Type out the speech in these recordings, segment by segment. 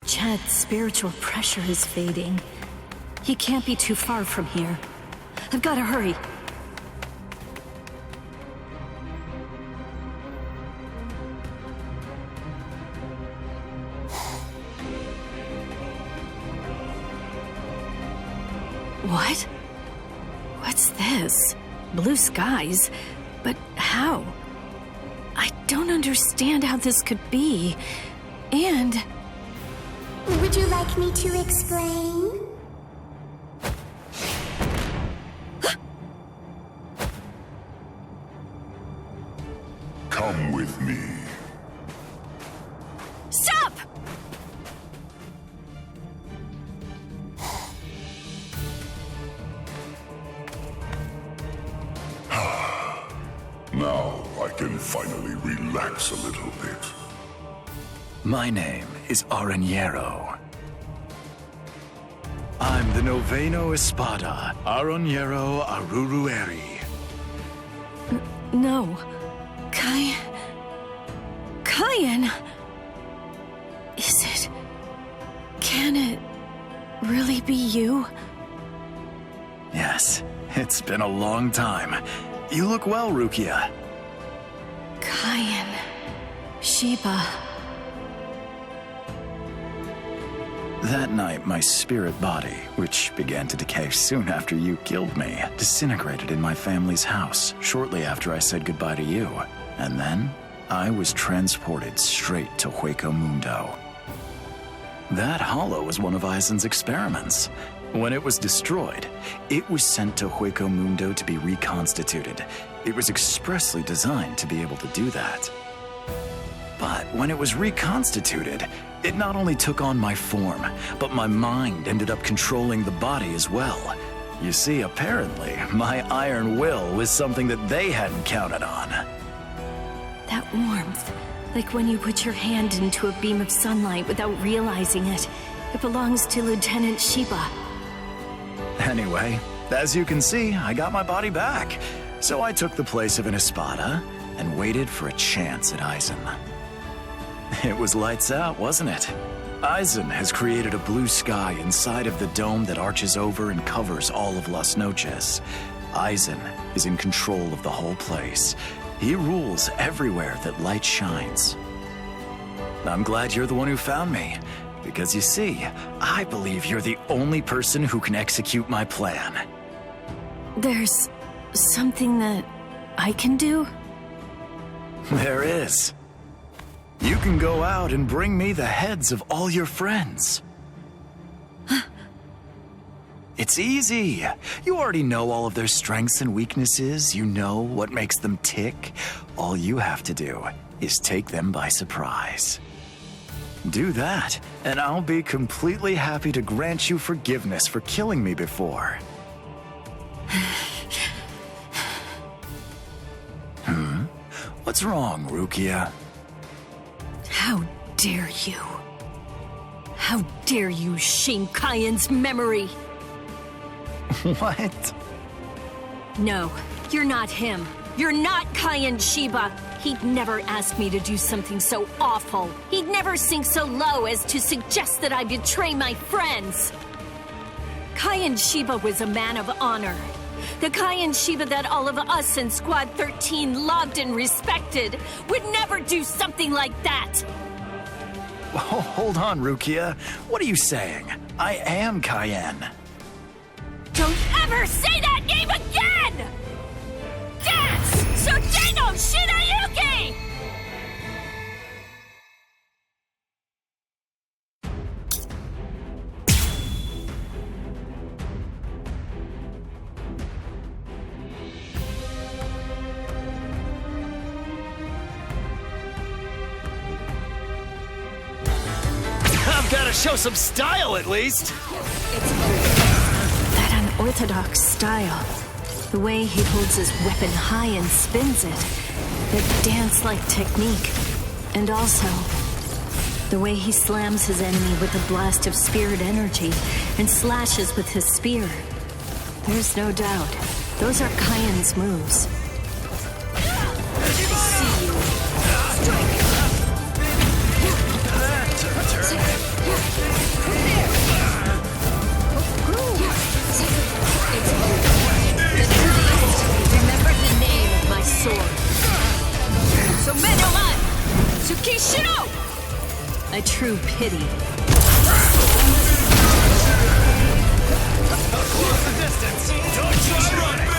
Chad's spiritual pressure is fading. He can't be too far from here. I've got to hurry. What? What's this? Blue skies? But how? I don't understand how this could be. And... Would you like me to explain? Come with me. Stop! Now I can finally relax a little bit. My name is Aranjero. I'm the Noveno Espada, Aranjero Arurueri. No. Cayenne... Is it... Can it really be you? Yes, it's been a long time. You look well, Rukia. Cayenne... Sheba... That night, my spirit body, which began to decay soon after you killed me, disintegrated in my family's house shortly after I said goodbye to you. And then, I was transported straight to Hueco Mundo. That hollow was one of Eisen's experiments. When it was destroyed, it was sent to Hueco Mundo to be reconstituted. It was expressly designed to be able to do that. But when it was reconstituted, it not only took on my form, but my mind ended up controlling the body as well. You see, apparently, my iron will was something that they hadn't counted on. That warmth, like when you put your hand into a beam of sunlight without realizing it. It belongs to Lieutenant Sheba. Anyway, as you can see, I got my body back. So I took the place of an Espada and waited for a chance at Eisen. It was lights out, wasn't it? Eisen has created a blue sky inside of the dome that arches over and covers all of Las Noches. Eisen is in control of the whole place. He rules everywhere that light shines. I'm glad you're the one who found me, because you see, I believe you're the only person who can execute my plan. There's something that I can do? There is. You can go out and bring me the heads of all your friends. It's easy. You already know all of their strengths and weaknesses. You know what makes them tick. All you have to do is take them by surprise. Do that, and I'll be completely happy to grant you forgiveness for killing me before. What's wrong, Rukia? How dare you? How dare you shame Cayenne's memory? What? No, you're not him. You're not Cayenne Sheba. He'd never ask me to do something so awful. He'd never sink so low as to suggest that I betray my friends. Cayenne Sheba was a man of honor. The Cayenne Sheba that all of us in Squad 13 loved and respected would never do something like that. Oh, hold on, Rukia. What are you saying? I am Cayenne. Don't ever say that name again! Dance! Sojeno Shinayuki! I've got to show some style, at least. That unorthodox style. The way he holds his weapon high and spins it. The dance-like technique. And also, the way he slams his enemy with a blast of spirit energy and slashes with his spear. There's no doubt. Those are Cayenne's moves. I see you. Strike. true pity. Close the distance. Don't try running.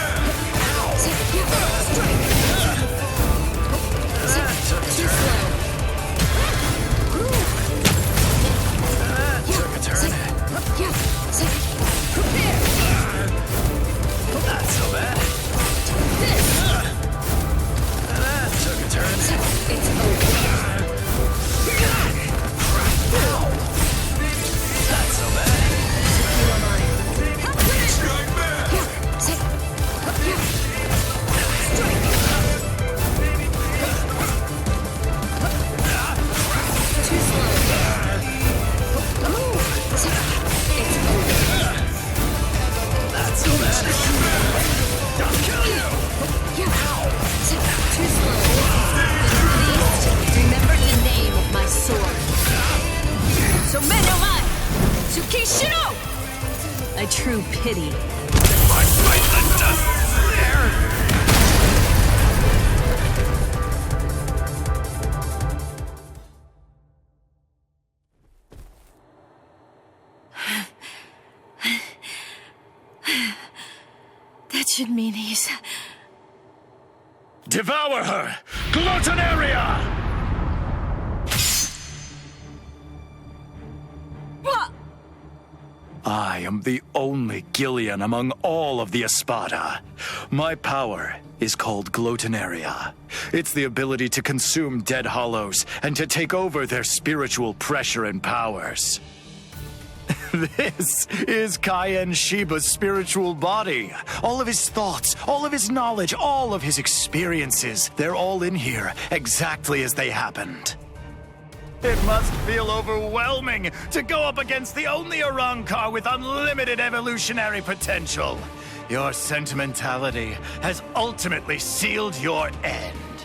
Too slow. Took a turn. Not so bad. That took a turn. It's over. Not so bad. Too slow. Not so bad. I'll kill you. Too slow. Please remember the name of my sword. Somme no Mai! Tsukishiro! A true pity. I fight the dust there. That should mean he's... Devour her! Gluttonaria! What? I am the only Gillian among all of the Espada. My power is called Gluttonaria. It's the ability to consume dead hollows and to take over their spiritual pressure and powers. This is Kaien Shiba's spiritual body. All of his thoughts, all of his knowledge, all of his experiences, they're all in here, exactly as they happened. It must feel overwhelming to go up against the only Arrancar with unlimited evolutionary potential. Your sentimentality has ultimately sealed your end.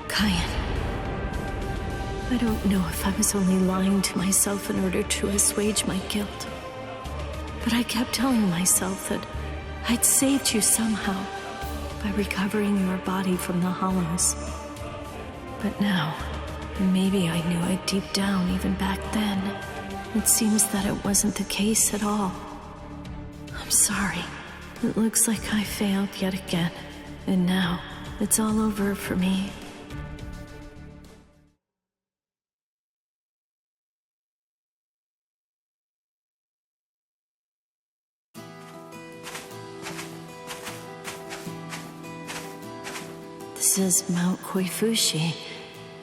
Kaien. I don't know if I was only lying to myself in order to assuage my guilt. But I kept telling myself that I'd saved you somehow by recovering your body from the hollows. But now, maybe I knew it deep down even back then. It seems that it wasn't the case at all. I'm sorry. It looks like I failed yet again. And now, it's all over for me. This is Mount Koifushi,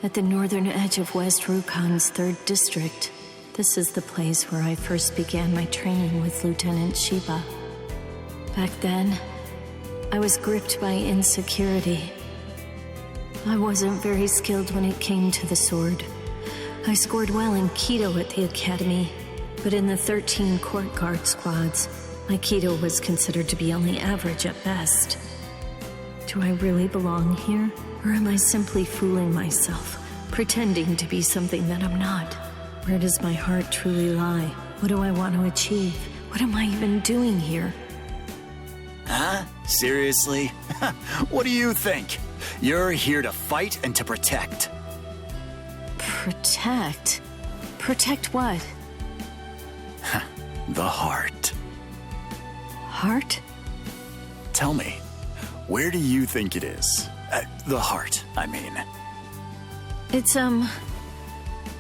at the northern edge of West Rukan's 3rd district. This is the place where I first began my training with Lieutenant Shiba. Back then, I was gripped by insecurity. I wasn't very skilled when it came to the sword. I scored well in Kido at the academy, but in the 13 court guard squads, my Kido was considered to be only average at best. Do I really belong here? Or am I simply fooling myself, pretending to be something that I'm not? Where does my heart truly lie? What do I want to achieve? What am I even doing here? Huh? Seriously? What do you think? You're here to fight and to protect. Protect? Protect what? The heart. Heart? Tell me, where do you think it is? The heart, I mean. It's,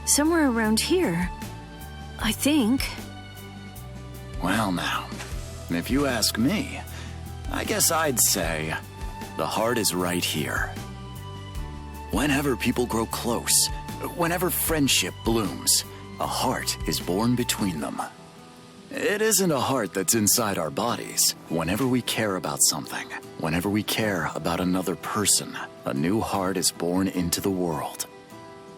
somewhere around here. I think. Well now, if you ask me, I guess I'd say the heart is right here. Whenever people grow close, whenever friendship blooms, a heart is born between them. It isn't a heart that's inside our bodies. Whenever we care about something, whenever we care about another person, a new heart is born into the world.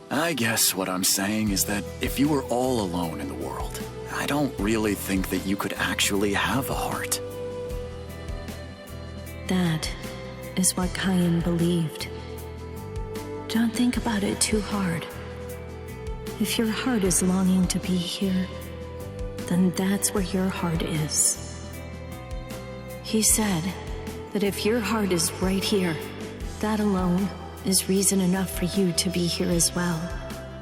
I guess what I'm saying is that if you were all alone in the world, I don't really think that you could actually have a heart. That is what Kaien believed. Don't think about it too hard. If your heart is longing to be here, then that's where your heart is. He said that if your heart is right here, that alone is reason enough for you to be here as well.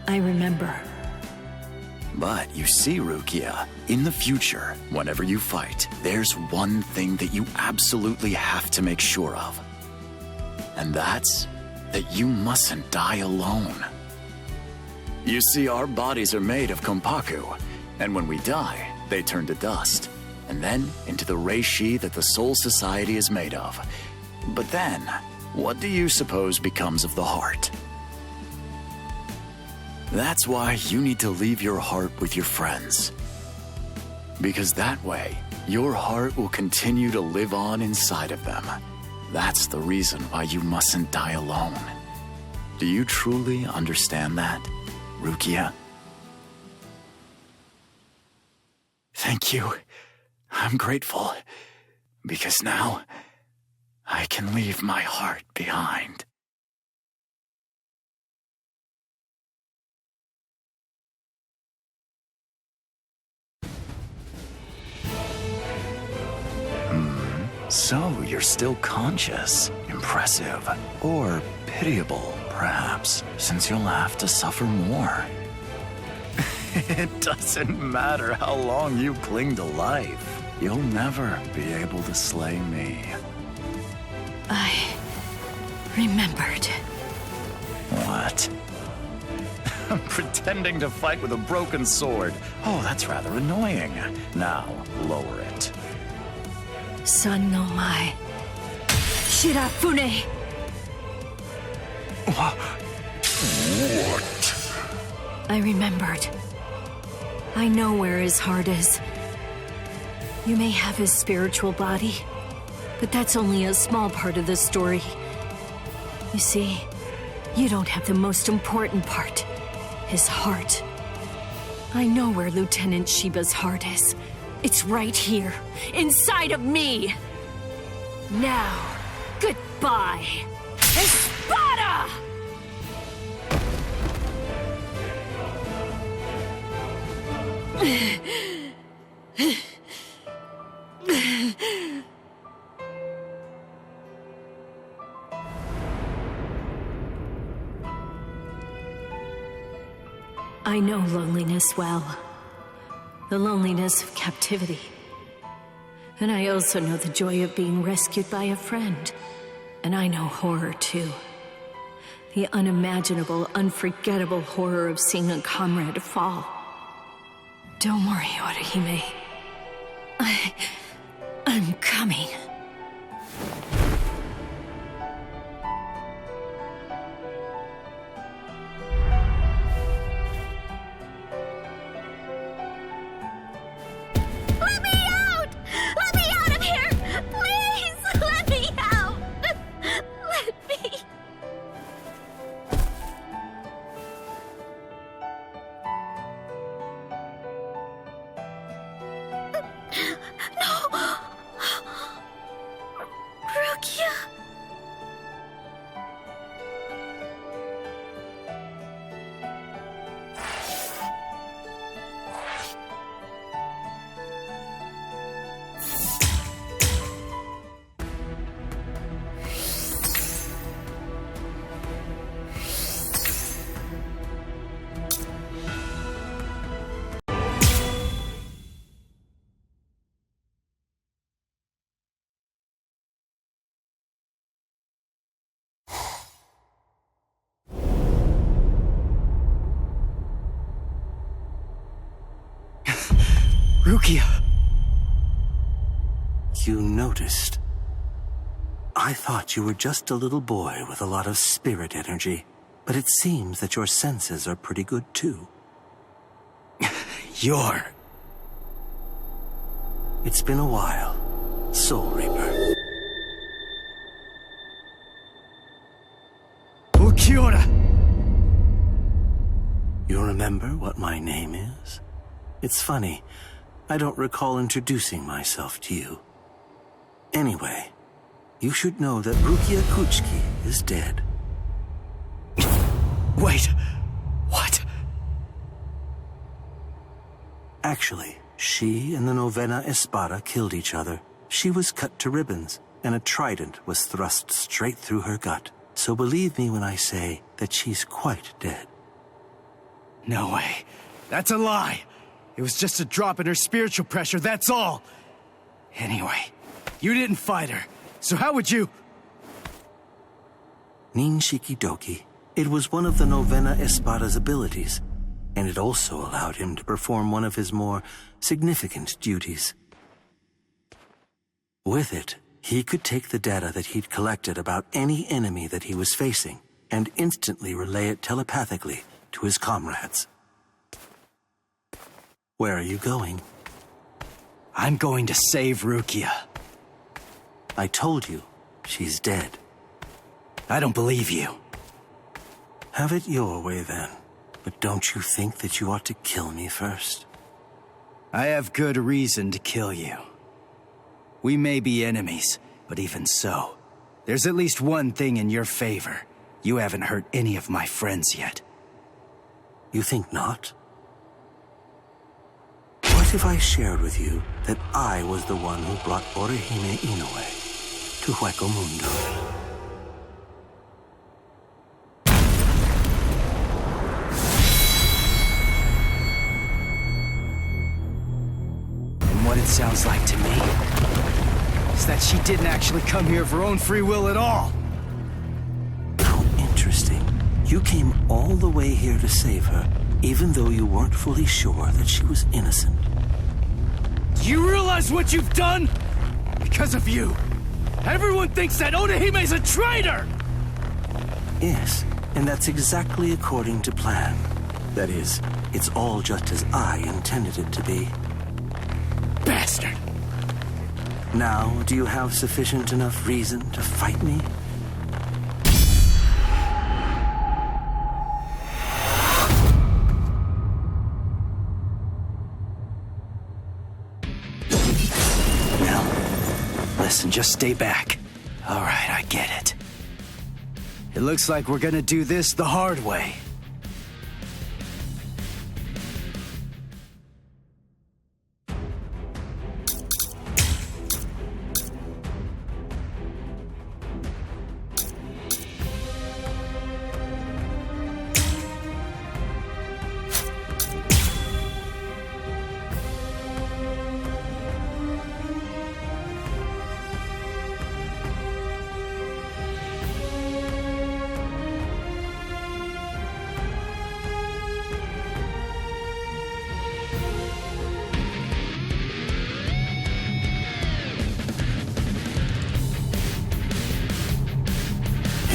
I remember But you see, Rukia, in the future, whenever you fight, there's one thing that you absolutely have to make sure of. And that's that you mustn't die alone. You see, our bodies are made of kompaku, and when we die, they turn to dust, and then into the reishi that the Soul Society is made of. But then, what do you suppose becomes of the heart? That's why you need to leave your heart with your friends. Because that way, your heart will continue to live on inside of them. That's the reason why you mustn't die alone. Do you truly understand that, Rukia? Thank you. I'm grateful. Because now, I can leave my heart behind. So, you're still conscious, impressive, or pitiable, perhaps, since you'll have to suffer more. It doesn't matter how long you cling to life. You'll never be able to slay me. I remembered. What? I'm pretending to fight with a broken sword. Oh, that's rather annoying. Now, lower it. Sun no Mai. Shirafune! What? I remembered. I know where his heart is. You may have his spiritual body, but that's only a small part of the story. You see, you don't have the most important part, his heart. I know where Lieutenant Shiba's heart is. It's right here, inside of me. Now, goodbye, Espada! I know loneliness well. The loneliness of captivity. And I also know the joy of being rescued by a friend. And I know horror, too. The unimaginable, unforgettable horror of seeing a comrade fall. Don't worry, Orihime. I'm coming. Let me out! Let me out of here! Please! Let me out! Let me... No! Rukia... Rukia! You noticed. I thought you were just a little boy with a lot of spirit energy, but it seems that your senses are pretty good too. You're... It's been a while, Soul Reaper. Ukiora! You remember what my name is? It's funny, I don't recall introducing myself to you. Anyway, you should know that Rukia Kuchiki is dead. Wait, what? Actually, she and the Novena Espada killed each other. She was cut to ribbons, and a trident was thrust straight through her gut. So believe me when I say that she's quite dead. No way. That's a lie. It was just a drop in her spiritual pressure, that's all. Anyway, you didn't fight her, so how would you... Nin Shikidoki. It was one of the Novena Espada's abilities, and it also allowed him to perform one of his more significant duties. With it, he could take the data that he'd collected about any enemy that he was facing and instantly relay it telepathically to his comrades. Where are you going? I'm going to save Rukia. I told you, she's dead. I don't believe you. Have it your way then, but don't you think that you ought to kill me first? I have good reason to kill you. We may be enemies, but even so, there's at least one thing in your favor. You haven't hurt any of my friends yet. You think not? What if I shared with you that I was the one who brought Orihime Inoue to Hueco Mundo? And what it sounds like to me is that she didn't actually come here of her own free will at all. How interesting. You came all the way here to save her, even though you weren't fully sure that she was innocent. Do you realize what you've done? Because of you, everyone thinks that Odahime's a traitor! Yes, and that's exactly according to plan. That is, it's all just as I intended it to be. Bastard! Now, do you have sufficient enough reason to fight me? Listen, just stay back. All right, I get it. It looks like we're gonna do this the hard way.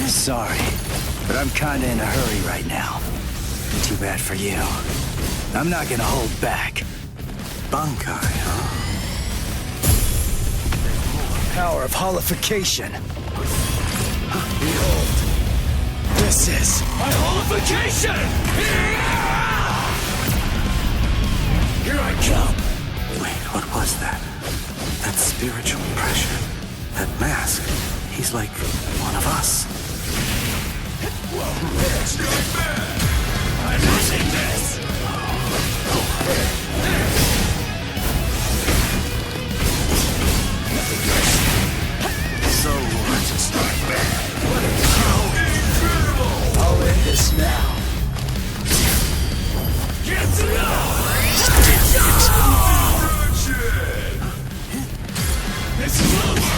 Sorry, but I'm kinda in a hurry right now. Too bad for you. I'm not gonna hold back. Bankai, huh? Power of holification. Behold. This is my holification! Here I come! Wait, what was that? That spiritual pressure. That mask. He's like one of us. It's not bad! I'm losing this! So what? It's not bad! How incredible! I'll end this now. Get to know! This is over!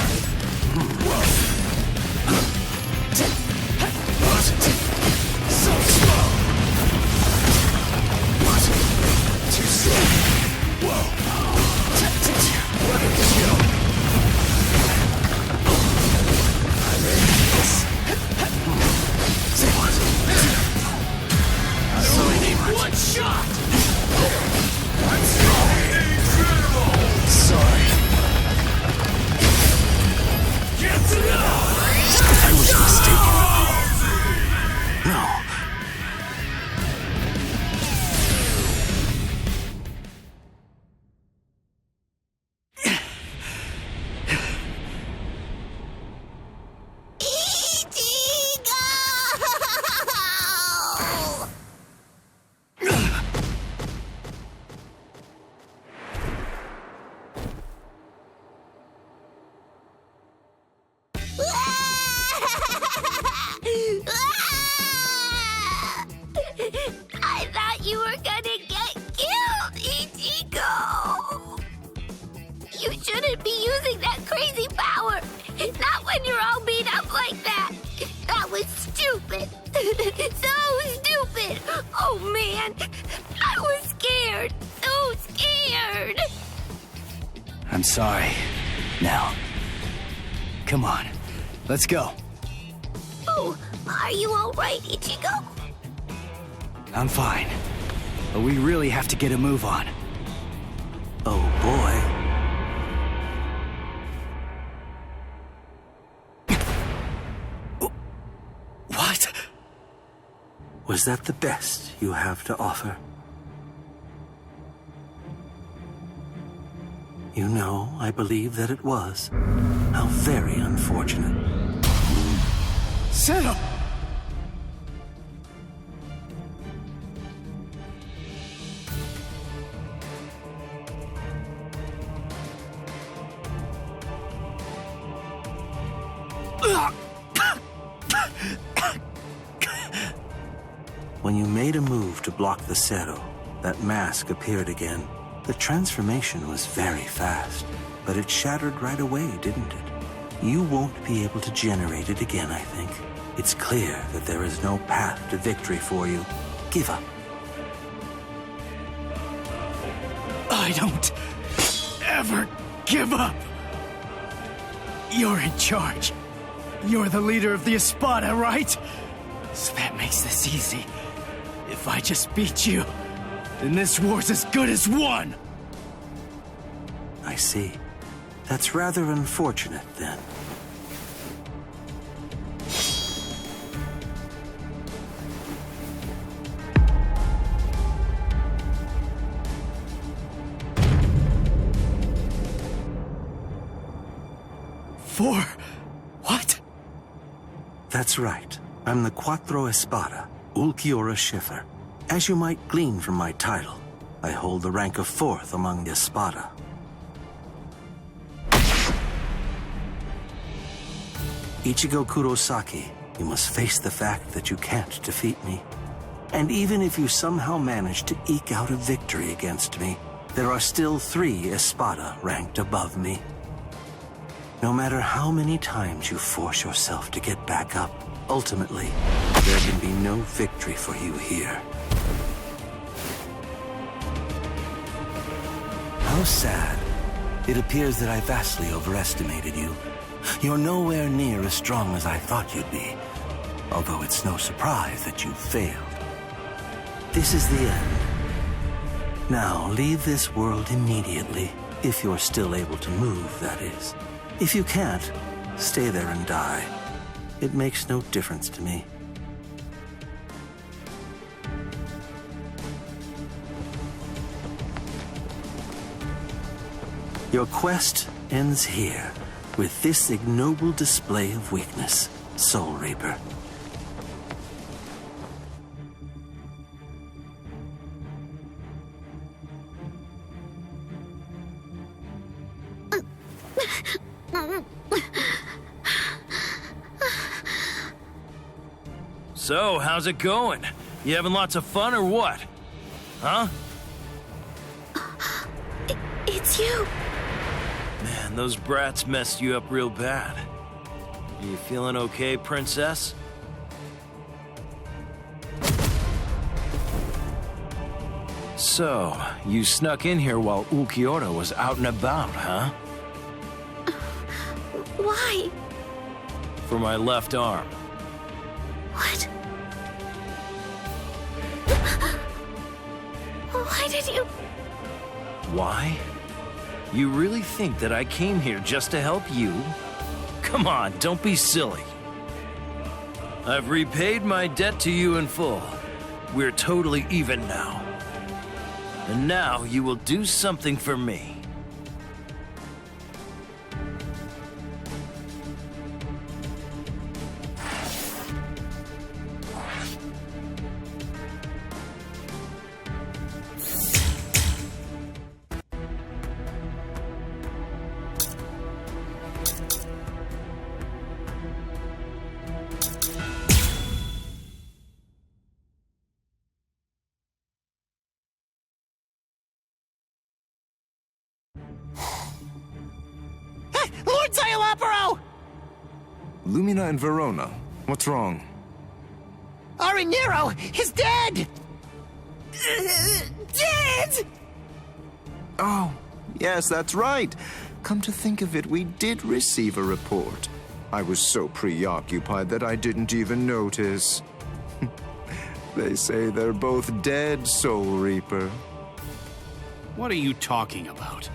So slow! Too slow! shouldn't be using that crazy power. Not when you're all beat up like that. That was stupid. So stupid. Oh, man. I was scared. So scared. I'm sorry. Now, come on. Let's go. Oh, are you all right, Ichigo? I'm fine. But we really have to get a move on. Oh boy. What? Was that the best you have to offer? You know, I believe that it was. How very unfortunate. Settle! When you made a move to block the Zero, that mask appeared again. The transformation was very fast, but it shattered right away, didn't it? You won't be able to generate it again, I think. It's clear that there is no path to victory for you. Give up. I don't ever give up. You're in charge. You're the leader of the Espada, right? So that makes this easy. If I just beat you, then this war's as good as won. I see. That's rather unfortunate, then. For what? That's right. I'm the Cuatro Espada, Ulquiorra Schiffer. As you might glean from my title, I hold the rank of 4th among the Espada. Ichigo Kurosaki, you must face the fact that you can't defeat me. And even if you somehow manage to eke out a victory against me, there are still 3 Espada ranked above me. No matter how many times you force yourself to get back up, ultimately, there can be no victory for you here. How sad. It appears that I vastly overestimated you. You're nowhere near as strong as I thought you'd be, although it's no surprise that you failed. This is the end. Now, leave this world immediately, if you're still able to move, that is. If you can't, stay there and die. It makes no difference to me. Your quest ends here, with this ignoble display of weakness, Soul Reaper. So, how's it going? You having lots of fun or what? Huh? It's you. Man, those brats messed you up real bad. Are you feeling okay, princess? So, you snuck in here while Ulquiorra was out and about, huh? Why? For my left arm. What? Why did you... Why? You really think that I came here just to help you? Come on, don't be silly. I've repaid my debt to you in full. We're totally even now. And now you will do something for me. dead, Sayalaparo! Lumina and Verona, what's wrong? Arinero is dead! Dead! Oh, yes, that's right. Come to think of it, we did receive a report. I was so preoccupied that I didn't even notice. They say they're both dead, Soul Reaper. What are you talking about?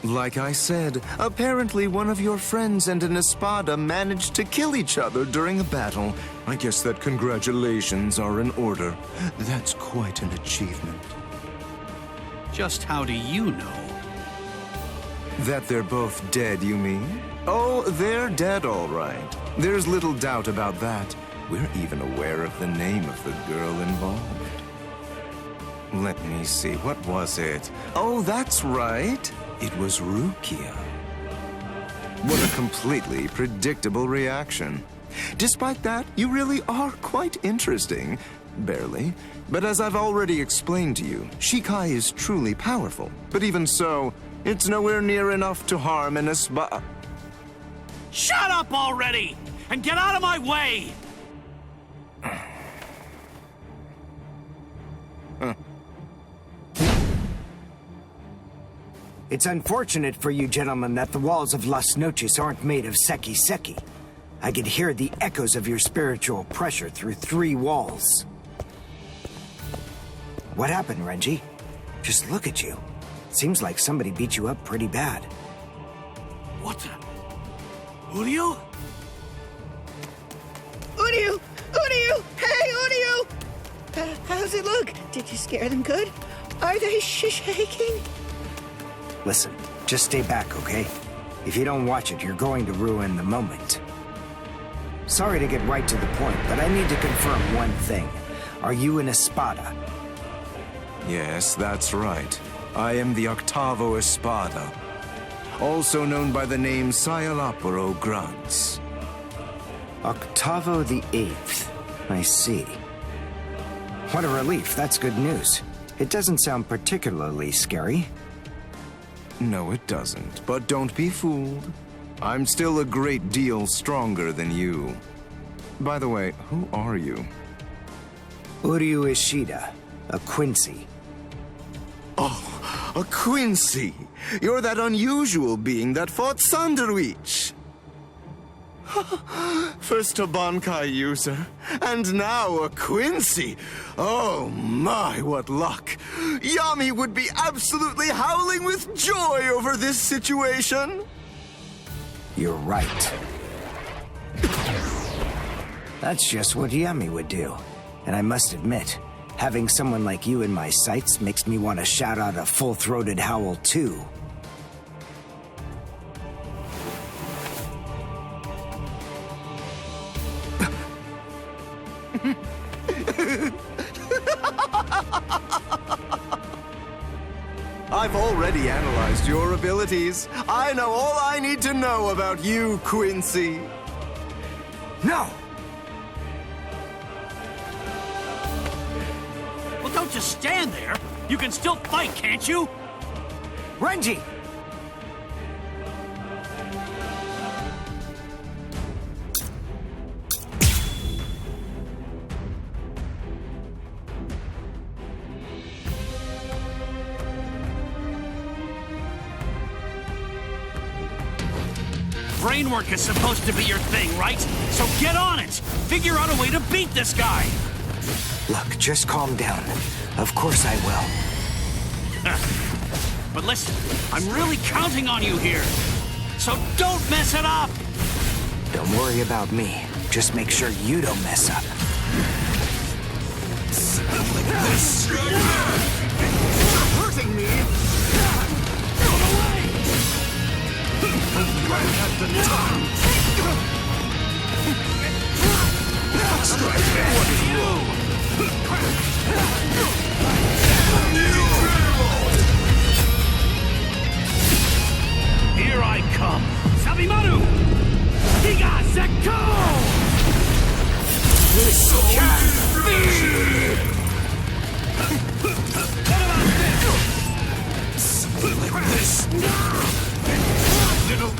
Like I said, apparently one of your friends and an Espada managed to kill each other during a battle. I guess that congratulations are in order. That's quite an achievement. Just how do you know? That they're both dead, you mean? Oh, they're dead, all right. There's little doubt about that. We're even aware of the name of the girl involved. Let me see, what was it? Oh, that's right. It was Rukia. What a completely predictable reaction. Despite that, you really are quite interesting. Barely. But as I've already explained to you, Shikai is truly powerful. But even so, it's nowhere near enough to harm an Espada. Shut up already! And get out of my way! It's unfortunate for you gentlemen that the walls of Las Noches aren't made of Seki Seki. I could hear the echoes of your spiritual pressure through 3 walls. What happened, Renji? Just look at you. Seems like somebody beat you up pretty bad. What the? Uryu? Uryu! Uryu! Hey, Uryu! How's it look? Did you scare them good? Are they shaking? Listen, just stay back, okay? If you don't watch it, you're going to ruin the moment. Sorry to get right to the point, but I need to confirm one thing. Are you an Espada? Yes, that's right. I am the Octavo Espada, also known by the name Sayalaparo Grunts. Octavo the 8th. I see. What a relief, that's good news. It doesn't sound particularly scary. No, it doesn't. But don't be fooled. I'm still a great deal stronger than you. By the way, who are you? Uryu Ishida, a Quincy. Oh, a Quincy! You're that unusual being that fought Sanderwich! First a Bankai user, and now a Quincy! Oh my, what luck! Yami would be absolutely howling with joy over this situation! You're right. That's just what Yami would do. And I must admit, having someone like you in my sights makes me want to shout out a full-throated howl too. I've already analyzed your abilities. I know all I need to know about you, Quincy. No! Well, don't just stand there. You can still fight, can't you? Renji! Brainwork is supposed to be your thing, right? So get on it! Figure out a way to beat this guy! Look, just calm down. Of course I will. But listen, I'm really counting on you here. So don't mess it up! Don't worry about me. Just make sure you don't mess up. Like this. You're hurting me! Right at the top. Strike back. What is wrong? Here I come! Sabimaru! Giga Sekko! So What about this? like this. Little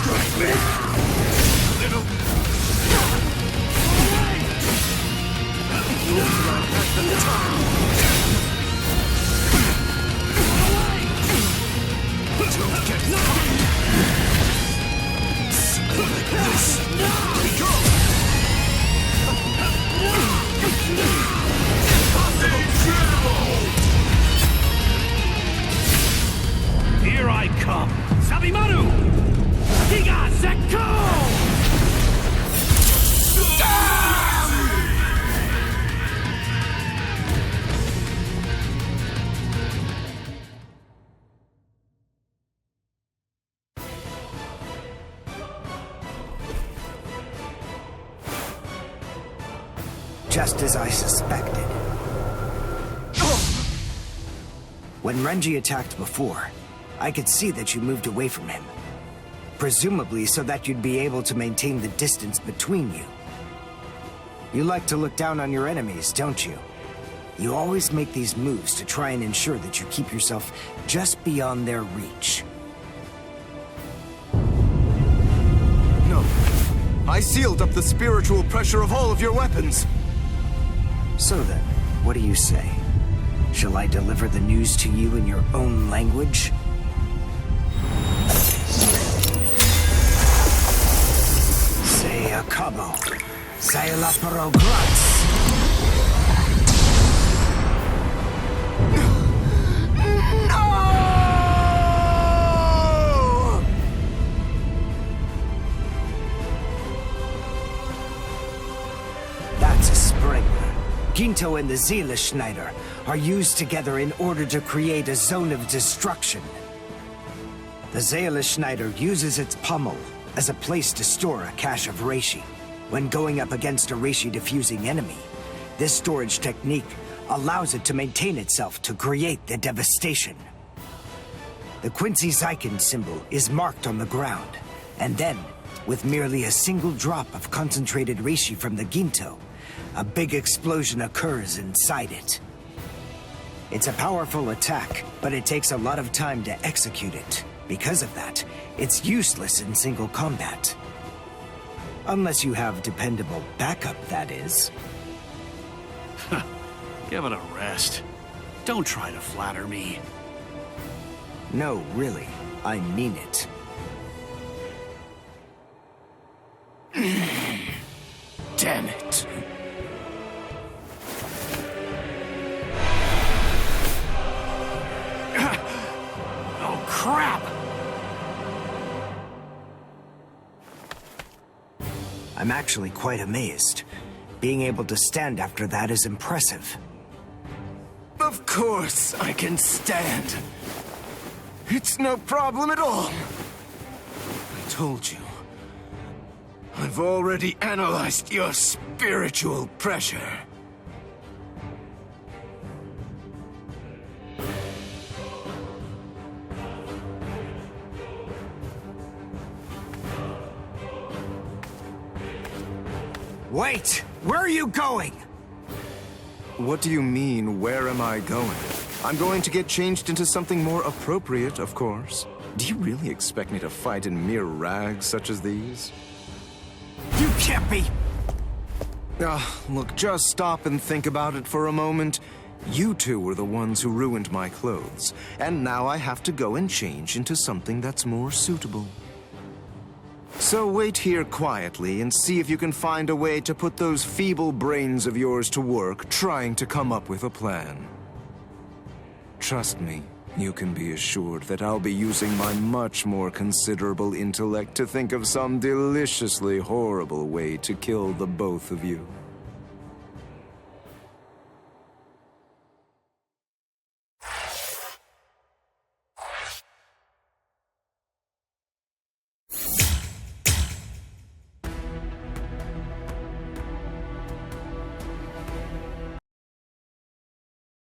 strike me! Little... Don't get like this! Here we go! Here I come! Sabimaru! Higa Sekko! Just as I suspected. When Renji attacked before, I could see that you moved away from him. Presumably so that you'd be able to maintain the distance between you. You like to look down on your enemies, don't you? You always make these moves to try and ensure that you keep yourself just beyond their reach. No. I sealed up the spiritual pressure of all of your weapons. So then, what do you say? Shall I deliver the news to you in your own language? Say a cabo. Say la prograts. That's a spring. Ginto and the Seele-Schneider are used together in order to create a zone of destruction. The Seele-Schneider uses its pommel as a place to store a cache of reishi. When going up against a reishi-diffusing enemy, this storage technique allows it to maintain itself to create the devastation. The Quincy Zyken symbol is marked on the ground, and then, with merely a single drop of concentrated reishi from the Ginto, a big explosion occurs inside it. It's a powerful attack, but it takes a lot of time to execute it. Because of that, it's useless in single combat. Unless you have dependable backup, that is. Give it a rest. Don't try to flatter me. No, really. I mean it. Damn it. Oh, crap! I'm actually quite amazed. Being able to stand after that is impressive. Of course I can stand. It's no problem at all. I told you. I've already analyzed your spiritual pressure. Wait! Where are you going? What do you mean, where am I going? I'm going to get changed into something more appropriate, of course. Do you really expect me to fight in mere rags such as these? You can't be! Look, just stop and think about it for a moment. You two were the ones who ruined my clothes, and now I have to go and change into something that's more suitable. So wait here quietly and see if you can find a way to put those feeble brains of yours to work trying to come up with a plan. Trust me, you can be assured that I'll be using my much more considerable intellect to think of some deliciously horrible way to kill the both of you.